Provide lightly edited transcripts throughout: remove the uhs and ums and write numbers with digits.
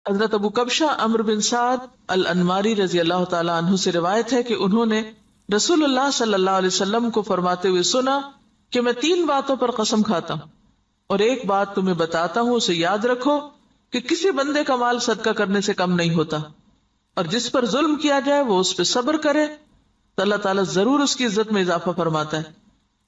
حضرت ابو کبشہ عمرو بن سعد الانماری رضی اللہ تعالی عنہ سے روایت ہے کہ انہوں نے رسول اللہ صلی اللہ علیہ وسلم کو فرماتے ہوئے سنا کہ میں 3 باتوں پر قسم کھاتا ہوں اور ایک بات تمہیں بتاتا ہوں، اسے یاد رکھو کہ کسی بندے کا مال صدقہ کرنے سے کم نہیں ہوتا، اور جس پر ظلم کیا جائے وہ اس پہ صبر کرے تو اللہ تعالیٰ ضرور اس کی عزت میں اضافہ فرماتا ہے،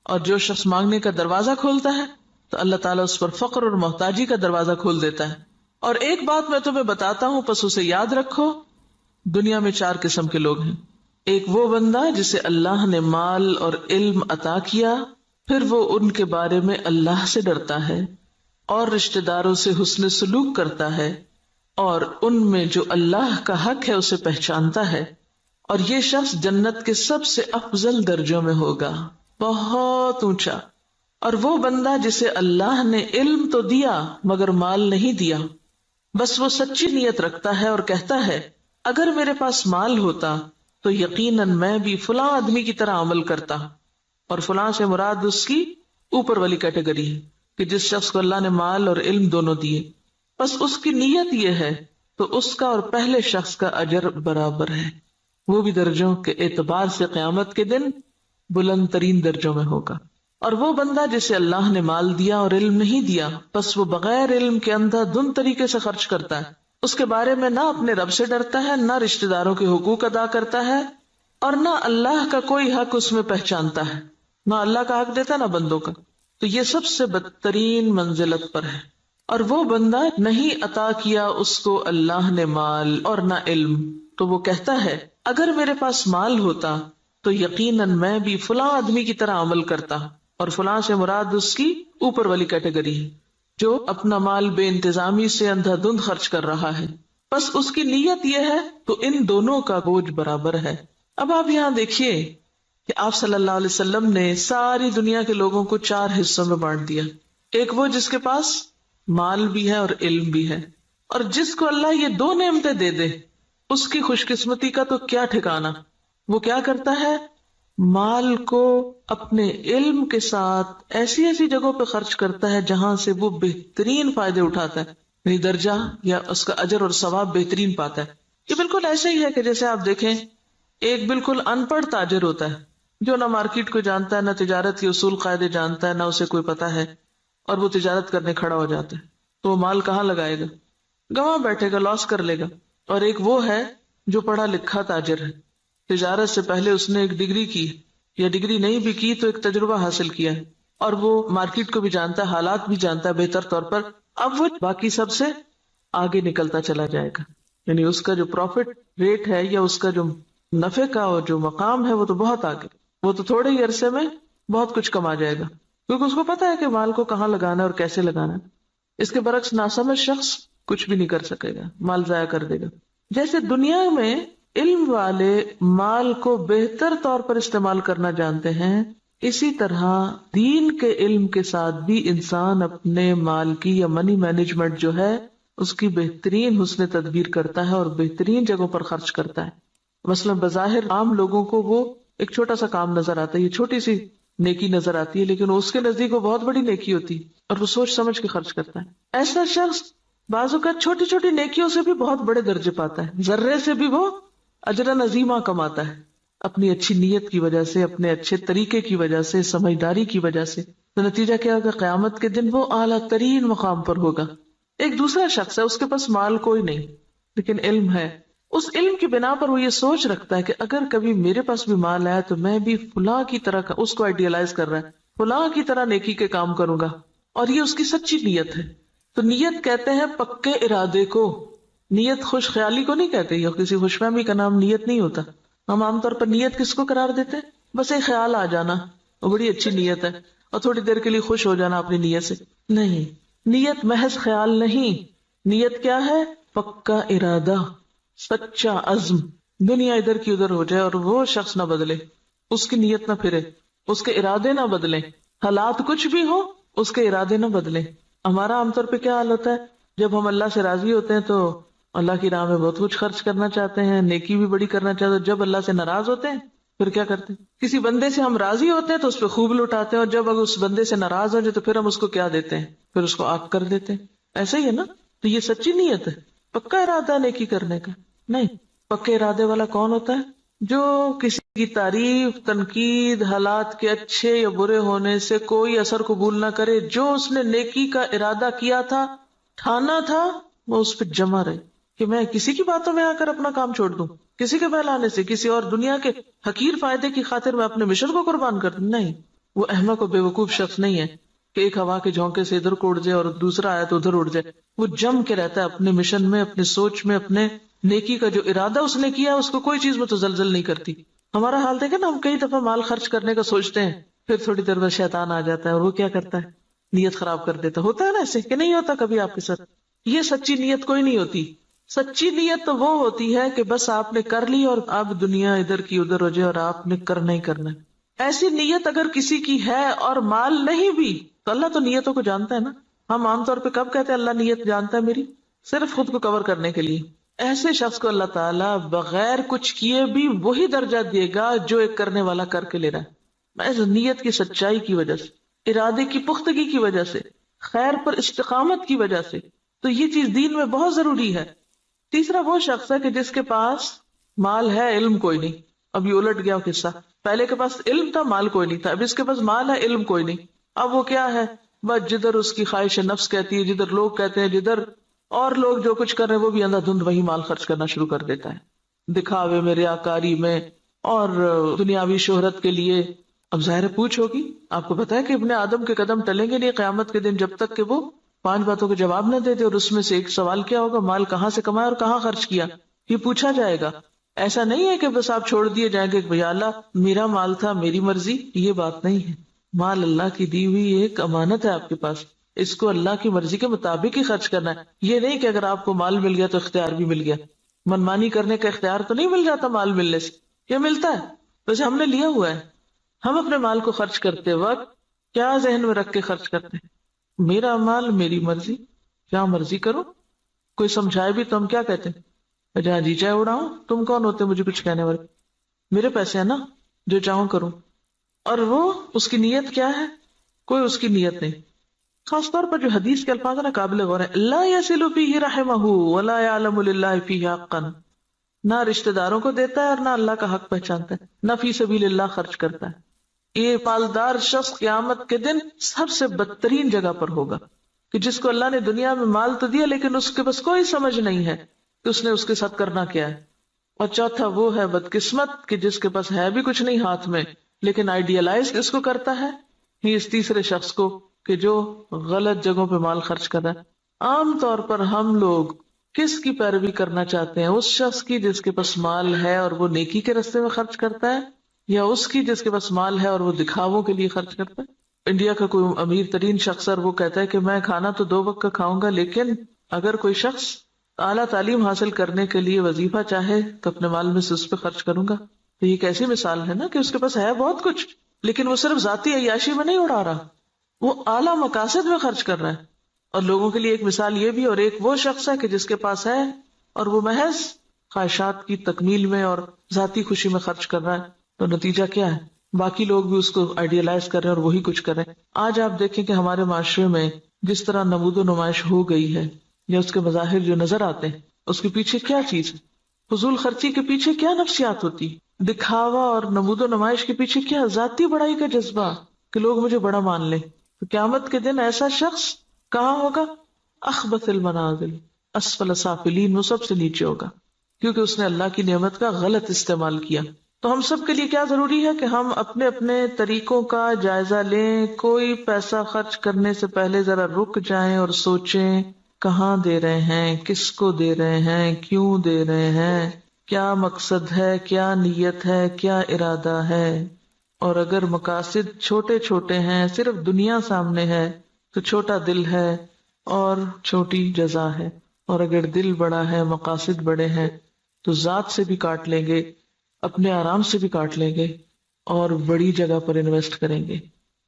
اور جو شخص مانگنے کا دروازہ کھولتا ہے تو اللہ تعالیٰ اس پر فقر اور محتاجی کا دروازہ کھول دیتا ہے۔ اور ایک بات میں تمہیں بتاتا ہوں، پس اسے یاد رکھو۔ دنیا میں 4 قسم کے لوگ ہیں۔ ایک وہ بندہ جسے اللہ نے مال اور علم عطا کیا، پھر وہ ان کے بارے میں اللہ سے ڈرتا ہے اور رشتہ داروں سے حسن سلوک کرتا ہے، اور ان میں جو اللہ کا حق ہے اسے پہچانتا ہے، اور یہ شخص جنت کے سب سے افضل درجوں میں ہوگا، بہت اونچا۔ اور وہ بندہ جسے اللہ نے علم تو دیا مگر مال نہیں دیا، بس وہ سچی نیت رکھتا ہے اور کہتا ہے اگر میرے پاس مال ہوتا تو یقیناً میں بھی فلاں آدمی کی طرح عمل کرتا، اور فلاں سے مراد اس کی اوپر والی کیٹیگری ہے کہ جس شخص کو اللہ نے مال اور علم دونوں دیے، بس اس کی نیت یہ ہے تو اس کا اور پہلے شخص کا اجر برابر ہے، وہ بھی درجوں کے اعتبار سے قیامت کے دن بلند ترین درجوں میں ہوگا۔ اور وہ بندہ جسے اللہ نے مال دیا اور علم نہیں دیا، بس وہ بغیر علم کے اندھا دھند طریقے سے خرچ کرتا ہے، اس کے بارے میں نہ اپنے رب سے ڈرتا ہے، نہ رشتہ داروں کے حقوق ادا کرتا ہے، اور نہ اللہ کا کوئی حق اس میں پہچانتا ہے، نہ اللہ کا حق دیتا نہ بندوں کا، تو یہ سب سے بدترین منزلت پر ہے۔ اور وہ بندہ نہیں عطا کیا اس کو اللہ نے مال اور نہ علم، تو وہ کہتا ہے اگر میرے پاس مال ہوتا تو یقیناً میں بھی فلاں آدمی کی طرح عمل کرتا، اور فلاں سے مراد اس کی اوپر والی کیٹیگری ہے جو اپنا مال بے انتظامی سے اندھا دھند خرچ کر رہا ہے، بس اس کی نیت یہ ہے تو ان دونوں کا بوجھ برابر ہے۔ اب آپ یہاں دیکھیے کہ آپ صلی اللہ علیہ وسلم نے ساری دنیا کے لوگوں کو 4 حصوں میں بانٹ دیا۔ ایک وہ جس کے پاس مال بھی ہے اور علم بھی ہے، اور جس کو اللہ یہ 2 نعمتیں دے دے اس کی خوش قسمتی کا تو کیا ٹھکانا۔ وہ کیا کرتا ہے؟ مال کو اپنے علم کے ساتھ ایسی ایسی جگہوں پہ خرچ کرتا ہے جہاں سے وہ بہترین فائدے اٹھاتا ہے، یعنی درجہ یا اس کا اجر اور ثواب بہترین پاتا ہے۔ یہ بالکل ایسے ہی ہے کہ جیسے آپ دیکھیں ایک بالکل ان پڑھ تاجر ہوتا ہے جو نہ مارکیٹ کو جانتا ہے، نہ تجارت کے اصول قاعدے جانتا ہے، نہ اسے کوئی پتا ہے، اور وہ تجارت کرنے کھڑا ہو جاتا ہے، تو وہ مال کہاں لگائے گا؟ گواں بیٹھے گا، لاس کر لے گا۔ اور ایک وہ ہے جو پڑھا لکھا تاجر ہے، تجارت سے پہلے اس نے ایک ڈگری کی، یا ڈگری نہیں بھی کی تو ایک تجربہ حاصل کیا ہے، اور وہ مارکیٹ کو بھی جانتا ہے، حالات بھی جانتا ہے بہتر طور پر، اب وہ باقی سب سے آگے نکلتا چلا جائے گا، یعنی اس کا جو پروفٹ ریٹ ہے یا اس کا جو نفع کا جو مقام ہے وہ تو بہت آگے، وہ تو تھوڑے ہی عرصے میں بہت کچھ کما جائے گا، کیونکہ اس کو پتا ہے کہ مال کو کہاں لگانا ہے اور کیسے لگانا ہے۔ اس کے برعکس ناسمجھ شخص کچھ بھی نہیں کر سکے گا، مال ضائع کر دے گا۔ جیسے دنیا میں علم والے مال کو بہتر طور پر استعمال کرنا جانتے ہیں، اسی طرح دین کے علم کے ساتھ بھی انسان اپنے مال کی یا منی مینجمنٹ جو ہے اس کی بہترین حسن تدبیر کرتا ہے اور بہترین جگہوں پر خرچ کرتا ہے۔ مثلا بظاہر عام لوگوں کو وہ ایک چھوٹا سا کام نظر آتا ہے، یہ چھوٹی سی نیکی نظر آتی ہے، لیکن اس کے نزدیک وہ بہت بڑی نیکی ہوتی ہے اور وہ سوچ سمجھ کے خرچ کرتا ہے۔ ایسا شخص بعض اوقات چھوٹی چھوٹی نیکیوں سے بھی بہت بڑے درجے پاتا ہے، ذرے سے بھی وہ اجر عظیمہ کماتا ہے، اپنی اچھی نیت کی وجہ سے، اپنے اچھے طریقے کی وجہ سے، سمجھداری کی وجہ سے۔ تو نتیجہ کیا ہوگا؟ قیامت کے دن وہ اعلیٰ ترین مقام پر ہوگا۔ ایک دوسرا شخص ہے، اس کے پاس مال کوئی نہیں لیکن علم ہے، اس علم کی بنا پر وہ یہ سوچ رکھتا ہے کہ اگر کبھی میرے پاس بھی مال آیا تو میں بھی فلاں کی طرح، اس کو آئیڈیالائز کر رہا ہے، فلاں کی طرح نیکی کے کام کروں گا، اور یہ اس کی سچی نیت ہے۔ تو نیت کہتے ہیں پکے ارادے کو، نیت خوش خیالی کو نہیں کہتے، یا کسی خوش فہمی کا نام نیت نہیں ہوتا۔ ہم عام طور پر نیت کس کو قرار دیتے ہیں؟ بس ایک خیال آ جانا، وہ بڑی اچھی نیت ہے، اور تھوڑی دیر کے لیے خوش ہو جانا اپنی نیت سے۔ نہیں، نیت محض خیال نہیں، نیت کیا ہے؟ پکا ارادہ، سچا عزم۔ دنیا ادھر کی ادھر ہو جائے اور وہ شخص نہ بدلے، اس کی نیت نہ پھرے، اس کے ارادے نہ بدلیں، حالات کچھ بھی ہو اس کے ارادے نہ بدلیں۔ ہمارا عام طور پہ کیا حال ہوتا ہے؟ جب ہم اللہ سے راضی ہوتے ہیں تو اللہ کی راہ میں بہت کچھ خرچ کرنا چاہتے ہیں، نیکی بھی بڑی کرنا چاہتے ہیں۔ جب اللہ سے ناراض ہوتے ہیں پھر کیا کرتے ہیں؟ کسی بندے سے ہم راضی ہوتے ہیں تو اس پہ خوب لٹاتے ہیں، اور جب اگر اس بندے سے ناراض ہو جائے تو پھر ہم اس کو کیا دیتے ہیں؟ پھر اس کو آگ کر دیتے ہیں۔ ایسا ہی ہے نا؟ تو یہ سچی نیت ہے۔ پکا ارادہ نیکی کرنے کا نہیں. پکے ارادے والا کون ہوتا ہے؟ جو کسی کی تعریف، تنقید، حالات کے اچھے یا برے ہونے سے کوئی اثر قبول نہ کرے. جو اس نے نیکی کا ارادہ کیا تھا، ٹھانا تھا، وہ اس پہ جمع رہے کہ میں کسی کی باتوں میں آ کر اپنا کام چھوڑ دوں، کسی کے بہلانے سے، کسی اور دنیا کے حقیر فائدے کی خاطر میں اپنے مشن کو قربان کر دوں. نہیں، وہ احمق و بے وقوف شخص نہیں ہے کہ ایک ہوا کے جھونکے سے ادھر کو اڑ جائے اور دوسرا آیا تو ادھر اڑ جائے. وہ جم کے رہتا ہے اپنے مشن میں، اپنے سوچ میں، اپنے نیکی کا جو ارادہ اس نے کیا اس کو کوئی چیز متزلزل نہیں کرتی. ہمارا حال دیکھیں نا، ہم کئی دفعہ مال خرچ کرنے کا سوچتے ہیں، پھر تھوڑی دیر بعد شیطان آ جاتا ہے اور وہ کیا کرتا ہے؟ نیت خراب کر دیتا. ہوتا ہے نا ایسے کہ نہیں ہوتا کبھی آپ کے ساتھ؟ یہ سچی نیت کوئی نہیں ہوتی. سچی نیت تو وہ ہوتی ہے کہ بس آپ نے کر لی اور اب دنیا ادھر کی ادھر ہو جائے اور آپ نے کرنا ہی کرنا ہے. ایسی نیت اگر کسی کی ہے اور مال نہیں بھی تو اللہ تو نیتوں کو جانتا ہے نا. ہم عام طور پہ کب کہتے ہیں اللہ نیت جانتا ہے میری؟ صرف خود کو کور کرنے کے لیے. ایسے شخص کو اللہ تعالیٰ بغیر کچھ کیے بھی وہی درجہ دے گا جو ایک کرنے والا کر کے لے رہا ہے، محض نیت کی سچائی کی وجہ سے، ارادے کی پختگی کی وجہ سے، خیر پر استقامت کی وجہ سے. تو یہ چیز دین میں بہت ضروری ہے. تیسرا وہ شخص ہے کہ جس کے پاس مال ہے، علم کوئی نہیں. اب یہ الٹ گیا قصہ، پہلے کے پاس علم تھا، مال کوئی نہیں تھا. اب اس کے پاس مال ہے، علم کوئی نہیں. اب وہ کیا ہے؟ بس جدھر اس کی خواہش نفس کہتی ہے، جدھر لوگ کہتے ہیں، جدھر اور لوگ جو کچھ کر رہے ہیں وہ بھی اندھا دھند وہی مال خرچ کرنا شروع کر دیتا ہے، دکھاوے میں، ریاکاری میں اور دنیاوی شہرت کے لیے. اب ظاہر پوچھ ہوگی، آپ کو پتا ہے کہ ابن آدم کے قدم ٹلیں گے نہیں قیامت کے دن جب تک کہ وہ 5 باتوں کے جواب نہ دیتے. اور اس میں سے ایک سوال کیا ہوگا؟ مال کہاں سے کمایا اور کہاں خرچ کیا، یہ پوچھا جائے گا. ایسا نہیں ہے کہ بس آپ چھوڑ دیے جائیں گے کہ بھیا اللہ میرا مال تھا، میری مرضی. یہ بات نہیں ہے. مال اللہ کی دی ہوئی ایک امانت ہے آپ کے پاس، اس کو اللہ کی مرضی کے مطابق ہی خرچ کرنا ہے. یہ نہیں کہ اگر آپ کو مال مل گیا تو اختیار بھی مل گیا. منمانی کرنے کا اختیار تو نہیں مل جاتا مال ملنے سے، یہ ملتا ہے ویسے ہم نے لیا ہوا ہے. ہم اپنے مال کو خرچ کرتے وقت کیا ذہن میں رکھ کے خرچ کرتے ہیں؟ میرا مال، میری مرضی، کیا مرضی کرو. کوئی سمجھائے بھی تو ہم کیا کہتے ہیں؟ جہاں جی چاہے اڑاؤں، تم کون ہوتے مجھے کچھ کہنے والے؟ میرے پیسے ہیں نا، جو چاہوں کروں. اور وہ اس کی نیت کیا ہے؟ کوئی اس کی نیت نہیں. خاص طور پر جو حدیث کے الفاظ ہیں نا قابل غور ہیں، لا یصل فیہ رحمہ ولا یعلم للہ فیہ حقا. نہ رشتہ داروں کو دیتا ہے اور نہ اللہ کا حق پہچانتا ہے، نہ فی سبیل اللہ خرچ کرتا ہے. یہ مالدار شخص قیامت کے دن سب سے بدترین جگہ پر ہوگا کہ جس کو اللہ نے دنیا میں مال تو دیا لیکن اس کے پاس کوئی سمجھ نہیں ہے کہ اس نے اس کے ساتھ کرنا کیا ہے. اور چوتھا وہ ہے بدقسمت کہ جس کے پاس ہے بھی کچھ نہیں ہاتھ میں لیکن آئیڈیالائز اس کو کرتا ہے. ہی اس تیسرے شخص کو کہ جو غلط جگہوں پہ مال خرچ کر رہا ہے. عام طور پر ہم لوگ کس کی پیروی کرنا چاہتے ہیں؟ اس شخص کی جس کے پاس مال ہے اور وہ نیکی کے راستے میں خرچ کرتا ہے، یا اس کی جس کے پاس مال ہے اور وہ دکھاووں کے لیے خرچ کرتا ہے؟ انڈیا کا کوئی امیر ترین شخص اور وہ کہتا ہے کہ میں کھانا تو 2 وقت کا کھاؤں گا، لیکن اگر کوئی شخص اعلیٰ تعلیم حاصل کرنے کے لیے وظیفہ چاہے تو اپنے مال میں سے اس پہ خرچ کروں گا. تو یہ ایک ایسی مثال ہے نا کہ اس کے پاس ہے بہت کچھ لیکن وہ صرف ذاتی عیاشی میں نہیں اڑا رہا، وہ اعلیٰ مقاصد میں خرچ کر رہا ہے. اور لوگوں کے لیے ایک مثال یہ بھی، اور ایک وہ شخص ہے کہ جس کے پاس ہے اور وہ محض خواہشات کی تکمیل میں اور ذاتی خوشی میں خرچ کر رہا ہے. تو نتیجہ کیا ہے؟ باقی لوگ بھی اس کو آئیڈیالائز کر رہے ہیں اور وہی کچھ کر رہے ہیں. آج آپ دیکھیں کہ ہمارے معاشرے میں جس طرح نمود و نمائش ہو گئی ہے یا اس کے مظاہر جو نظر آتے ہیں، اس کے پیچھے کیا چیز ہے؟ فضول خرچی کے پیچھے کیا نفسیات ہوتی؟ دکھاوا اور نمود و نمائش کے پیچھے کیا ذاتی بڑائی کا جذبہ کہ لوگ مجھے بڑا مان لیں. تو قیامت کے دن ایسا شخص کہاں ہوگا؟ اخبث المنازل، اسفل سافلین، وہ سب سے نیچے ہوگا کیونکہ اس نے اللہ کی نعمت کا غلط استعمال کیا. تو ہم سب کے لیے کیا ضروری ہے کہ ہم اپنے اپنے طریقوں کا جائزہ لیں. کوئی پیسہ خرچ کرنے سے پہلے ذرا رک جائیں اور سوچیں کہاں دے رہے ہیں، کس کو دے رہے ہیں، کیوں دے رہے ہیں، کیا مقصد ہے، کیا نیت ہے، کیا ارادہ ہے. اور اگر مقاصد چھوٹے چھوٹے ہیں، صرف دنیا سامنے ہے تو چھوٹا دل ہے اور چھوٹی جزا ہے. اور اگر دل بڑا ہے، مقاصد بڑے ہیں تو ذات سے بھی کاٹ لیں گے، اپنے آرام سے بھی کاٹ لیں گے اور بڑی جگہ پر انویسٹ کریں گے.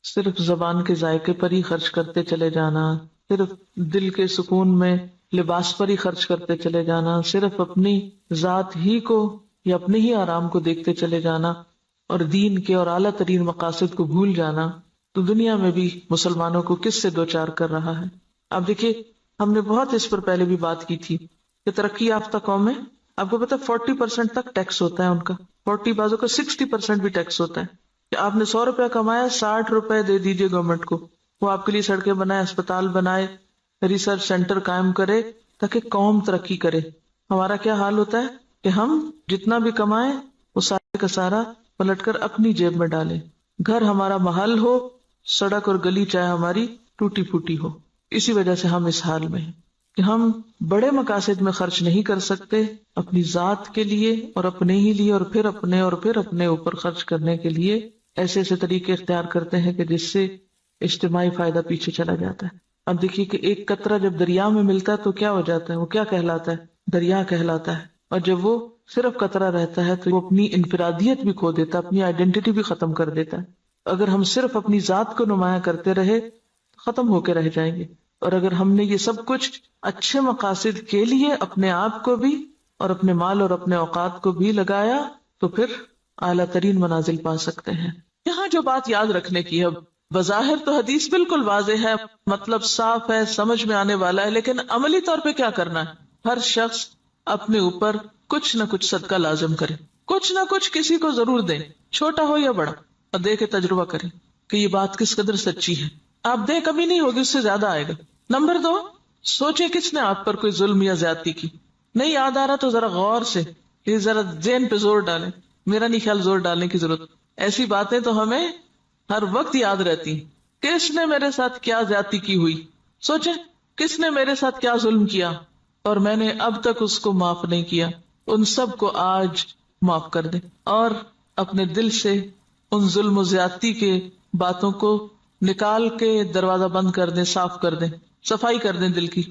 صرف زبان کے ذائقے پر ہی خرچ کرتے چلے جانا، صرف دل کے سکون میں لباس پر ہی خرچ کرتے چلے جانا، صرف اپنی ذات ہی کو یا اپنے ہی آرام کو دیکھتے چلے جانا اور دین کے اور اعلیٰ ترین مقاصد کو بھول جانا، تو دنیا میں بھی مسلمانوں کو کس سے دوچار کر رہا ہے. اب دیکھیے، ہم نے بہت اس پر پہلے بھی بات کی تھی کہ کہ ترقی یافتہ قومیں، آپ کو پتا 40% تک ٹیکس ہوتا ہے ان کا، 40 بازوں کا 60% بھی ٹیکس ہوتا ہے، کہ آپ نے 100 روپے کمایا 60 روپے دے دیجئے گورنمنٹ کو، وہ آپ کے لیے سڑکیں بنائے، اسپتال بنائے، ریسرچ سینٹر قائم کرے تاکہ قوم ترقی کرے۔ ہمارا کیا حال ہوتا ہے کہ ہم جتنا بھی کمائیں وہ سارے کا سارا پلٹ کر اپنی جیب میں ڈالیں، گھر ہمارا محل ہو، سڑک اور گلی چاہے ہماری ٹوٹی پھوٹی ہو۔ اسی وجہ سے ہم اس حال میں ہیں کہ ہم بڑے مقاصد میں خرچ نہیں کر سکتے، اپنی ذات کے لیے اور اپنے ہی لیے، اور پھر اپنے اوپر خرچ کرنے کے لیے ایسے ایسے طریقے اختیار کرتے ہیں کہ جس سے اجتماعی فائدہ پیچھے چلا جاتا ہے۔ اب دیکھیے کہ ایک قطرہ جب دریا میں ملتا ہے تو کیا ہو جاتا ہے، وہ کیا کہلاتا ہے، دریا کہلاتا ہے، اور جب وہ صرف قطرہ رہتا ہے تو وہ اپنی انفرادیت بھی کھو دیتا ہے، اپنی آئیڈینٹی بھی ختم کر دیتا ہے۔ اگر ہم صرف اپنی ذات کو نمایاں کرتے رہے تو ختم ہو کے رہ جائیں گے، اور اگر ہم نے یہ سب کچھ اچھے مقاصد کے لیے اپنے آپ کو بھی اور اپنے مال اور اپنے اوقات کو بھی لگایا تو پھر اعلیٰ ترین منازل پا سکتے ہیں۔ یہاں جو بات یاد رکھنے کی ہے، بظاہر تو حدیث بالکل واضح ہے، مطلب صاف ہے، سمجھ میں آنے والا ہے، لیکن عملی طور پہ کیا کرنا ہے؟ ہر شخص اپنے اوپر کچھ نہ کچھ صدقہ لازم کرے، کچھ نہ کچھ کسی کو ضرور دیں، چھوٹا ہو یا بڑا، اور دے کے تجربہ کریں کہ یہ بات کس قدر سچی ہے۔ آپ دیں کمی نہیں ہوگی، اس سے زیادہ آئے گا۔ نمبر 2، سوچیں کس نے آپ پر کوئی ظلم یا زیادتی کی، نہیں یاد آ رہا تو ذرا غور سے یہ ذرا ذہن پہ زور ڈالیں۔ میرا نہیں خیال زور ڈالنے کی ضرورت، ایسی باتیں تو ہمیں ہر وقت یاد رہتی، کس نے میرے ساتھ کیا زیادتی کی ہوئی، سوچیں کس نے میرے ساتھ کیا ظلم کیا اور میں نے اب تک اس کو معاف نہیں کیا، ان سب کو آج معاف کر دیں، اور اپنے دل سے ان ظلم و زیادتی کے باتوں کو نکال کے دروازہ بند کر دیں، صاف کر دیں، صفائی کر دیں دل کی۔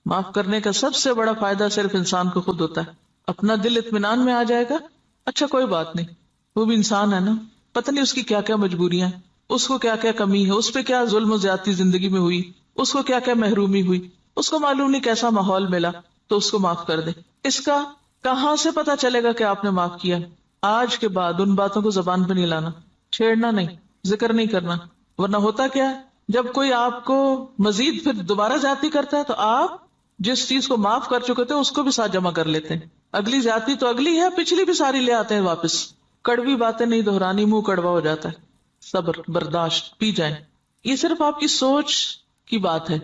معاف کرنے کا سب سے بڑا فائدہ صرف انسان کو خود ہوتا ہے، اپنا دل اطمینان میں آ جائے گا، اچھا کوئی بات نہیں، وہ بھی انسان ہے نا، پتہ نہیں اس کی کیا کیا مجبوریاں، اس کو کیا کیا کمی ہے، اس پہ کیا ظلم و زیادتی زندگی میں ہوئی، اس کو کیا کیا محرومی ہوئی، اس کو معلوم نہیں کیسا ماحول ملا، تو اس کو معاف کر دیں۔ اس کا کہاں سے پتا چلے گا کہ آپ نے معاف کیا؟ آج کے بعد ان باتوں کو زبان پہ نہیں لانا، چھیڑنا نہیں، ذکر نہیں کرنا، ورنہ ہوتا کیا ہے، جب کوئی آپ کو مزید پھر دوبارہ زیادتی کرتا ہے تو آپ جس چیز کو معاف کر چکے تھے اس کو بھی ساتھ جمع کر لیتے ہیں، اگلی زیادتی تو اگلی ہے، پچھلی بھی ساری لے آتے ہیں واپس۔ کڑوی باتیں نہیں دہرانی، منہ کڑوا ہو جاتا ہے، صبر برداشت، پی جائیں۔ یہ صرف آپ کی سوچ کی بات ہے،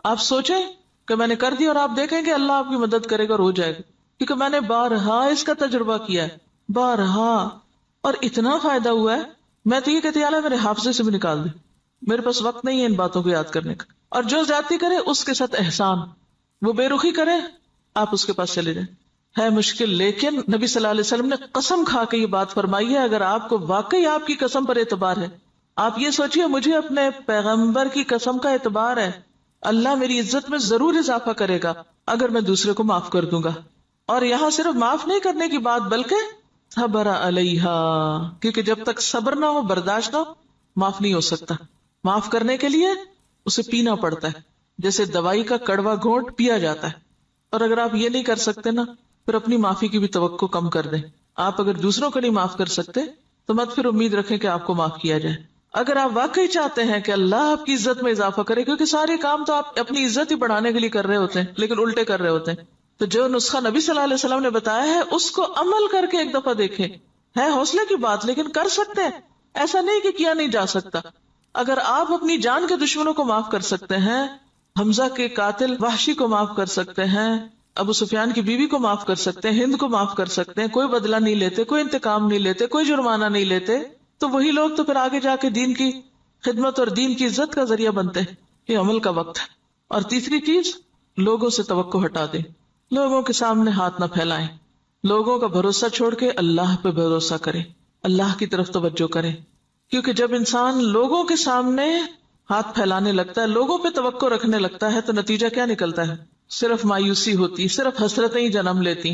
آپ سوچیں کہ میں نے کر دی، اور آپ دیکھیں کہ اللہ آپ کی مدد کرے گا اور ہو جائے گا، کیونکہ میں نے بارہا اس کا تجربہ کیا ہے، بارہا، اور اتنا فائدہ ہوا ہے، میں تو یہ کہتی اللہ میرے حافظے سے بھی نکال دے، میرے پاس وقت نہیں ہے ان باتوں کو یاد کرنے کا۔ اور جو زیادتی کرے اس کے ساتھ احسان، وہ بے رخی کرے آپ اس کے پاس چلے جائیں، ہے مشکل، لیکن نبی صلی اللہ علیہ وسلم نے قسم کھا کے یہ بات فرمائی ہے، اگر آپ کو واقعی آپ کی قسم پر اعتبار ہے، آپ یہ سوچیے مجھے اپنے پیغمبر کی قسم کا اعتبار ہے، اللہ میری عزت میں ضرور اضافہ کرے گا اگر میں دوسرے کو معاف کر دوں گا۔ اور یہاں صرف معاف نہیں کرنے کی بات بلکہ صبر علیہا، کیونکہ جب تک صبر نہ ہو، برداشت نہ ہو، معاف نہیں ہو سکتا۔ معاف کرنے کے لیے اسے پینا پڑتا ہے، جیسے دوائی کا کڑوا گھونٹ پیا جاتا ہے، اور اگر آپ یہ نہیں کر سکتے نا، پھر اپنی معافی کی بھی توقع کم کر دیں۔ آپ اگر دوسروں کو نہیں معاف کر سکتے تو مت پھر امید رکھیں کہ آپ کو معاف کیا جائے۔ اگر آپ واقعی چاہتے ہیں کہ اللہ آپ کی عزت میں اضافہ کرے، کیونکہ سارے کام تو آپ اپنی عزت ہی بڑھانے کے لیے کر رہے ہوتے ہیں لیکن الٹے کر رہے ہوتے ہیں، تو جو نسخہ نبی صلی اللہ علیہ وسلم نے بتایا ہے اس کو عمل کر کے ایک دفعہ دیکھیں۔ ہے حوصلے کی بات لیکن کر سکتے ہیں، ایسا نہیں کہ کیا نہیں جا سکتا۔ اگر آپ اپنی جان کے دشمنوں کو معاف کر سکتے ہیں، حمزہ کے قاتل وحشی کو معاف کر سکتے ہیں، ابو سفیان کی بیوی کو معاف کر سکتے ہیں، ہند کو معاف کر سکتے ہیں، کوئی بدلہ نہیں لیتے، کوئی انتقام نہیں لیتے، کوئی جرمانہ نہیں لیتے، تو وہی لوگ تو پھر آگے جا کے دین کی خدمت اور دین کی عزت کا ذریعہ بنتے ہیں۔ یہ عمل کا وقت ہے۔ اور تیسری چیز، لوگوں سے توقع ہٹا دیں، لوگوں کے سامنے ہاتھ نہ پھیلائیں، لوگوں کا بھروسہ چھوڑ کے اللہ پہ بھروسہ کریں، اللہ کی طرف توجہ کریں، کیونکہ جب انسان لوگوں کے سامنے ہاتھ پھیلانے لگتا ہے، لوگوں پہ توقع رکھنے لگتا ہے، تو نتیجہ کیا نکلتا ہے؟ صرف مایوسی ہوتی، صرف حسرتیں ہی جنم لیتی،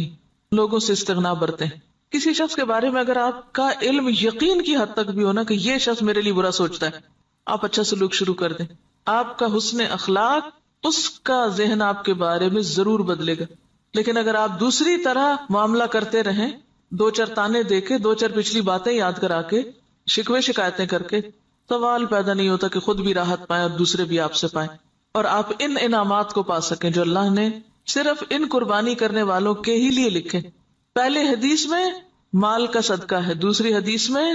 لوگوں سے استغنا برتے ہیں۔ کسی شخص کے بارے میں اگر آپ کا علم یقین کی حد تک بھی ہونا کہ یہ شخص میرے لیے برا سوچتا ہے، آپ اچھا سلوک شروع کر دیں، آپ کا حسن اخلاق اس کا ذہن آپ کے بارے میں ضرور بدلے گا۔ لیکن اگر آپ دوسری طرح معاملہ کرتے رہیں، دو چار تانے دے کے، دو چار پچھلی باتیں یاد کرا کے، شکوے شکایتیں کر کے، سوال پیدا نہیں ہوتا کہ خود بھی راحت پائیں اور دوسرے بھی آپ سے پائیں، اور آپ ان انعامات کو پا سکیں جو اللہ نے صرف ان قربانی کرنے والوں کے ہی لیے لکھے. پہلے حدیث میں مال کا صدقہ ہے، دوسری حدیث میں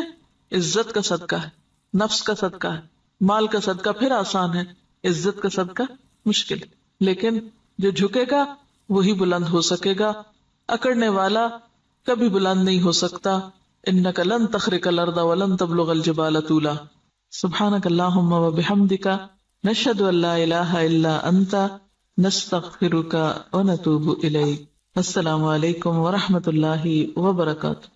عزت کا صدقہ ہے، نفس کا صدقہ ہے. مال کا صدقہ پھر آسان ہے، عزت کا صدقہ مشکل. لیکن جو جھکے گا وہی بلند ہو سکے گا، اکڑنے والا کبھی بلند نہیں ہو سکتا. انک لن تخرق الارض ولن تبلغ الجبال طولا. سبحانک اللہم وبحمدک نشہد ان لا الہ الا انت نستغفرک ونتوب الیک. السلام علیکم ورحمۃ اللہ وبرکاتہ.